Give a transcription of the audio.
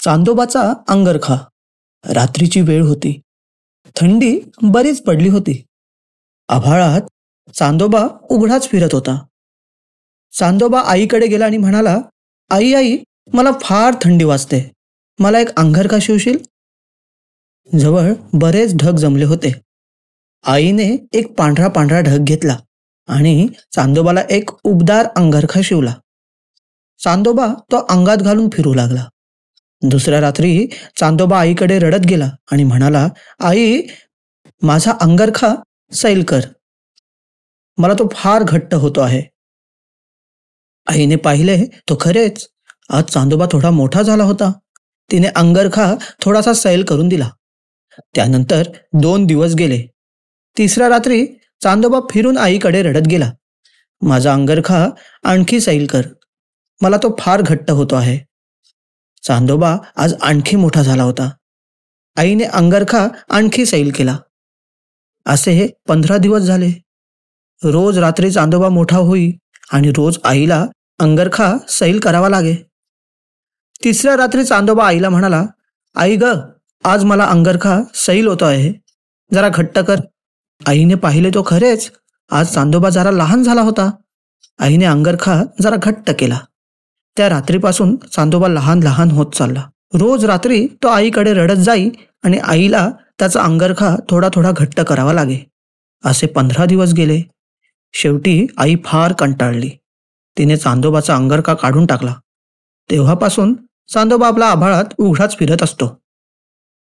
चांदोबाचा अंगरखा. रात्रीची वेळ होती. थंडी बरीच पडली होती. आभाळात चांदोबा उघडाच फिरत होता. चांदोबा आईकडे गेला आणि म्हणाला, आई आई, मला फार थंडी वाजते. मला एक अंगरखा शिवशील? जवळ बरेच ढग जमले होते. आईने एक पांढरा पांढरा ढग घेतला आणि चांदोबाला एक उबदार अंगरखा शिवला. चांदोबा तो अंगात घालून फिरू लागला. दुसऱ्या रात्री चांदोबा आईकडे रडत गेला आणि म्हणाला, आई, माझा अंगरखा सैल कर. मला तो फार घट्ट होतो आहे. आईने पाहिले तो खरेच आज चांदोबा थोडा मोठा झाला होता. तिने अंगरखा थोडासा सैल करून दिला. त्यानंतर 2 दिवस गेले. तिसऱ्या रात्री चांदोबा फिरून आईकडे रडत गेला, माझा अंगरखा आणखी सैल कर. मला तो फार घट्ट होतो आहे. चांदोबा आज आणखी मोठा झाला होता. आईने अंगरखा आणखी सैल केला. असे 15 दिवस झाले. रोज रात्री चांदोबा मोठा होई आणि रोज आईला अंगरखा सैल करावा लागे. तिसऱ्या रात्री चांदोबा आईला म्हणाला, आई ग, आज मला अंगरखा सैल होतो आहे, जरा घट्ट कर. आईने पाहिले तो खरेच आज चांदोबा जरा लहान झाला होता. आईने अंगरखा जरा घट्ट केला. त्या रात्रीपासून चांदोबा लहान लहान होत चालला. रोज रात्री तो आईकडे रडत जाई आणि आईला त्याचा अंगरखा थोडा थोडा घट्ट करावा लागे. असे 15 दिवस गेले. शेवटी आई फार कंटाळली. तिने चांदोबाचा अंगरखा काढून टाकला. तेव्हापासून चांदोबा आपला आभाळात उघडाच फिरत असतो.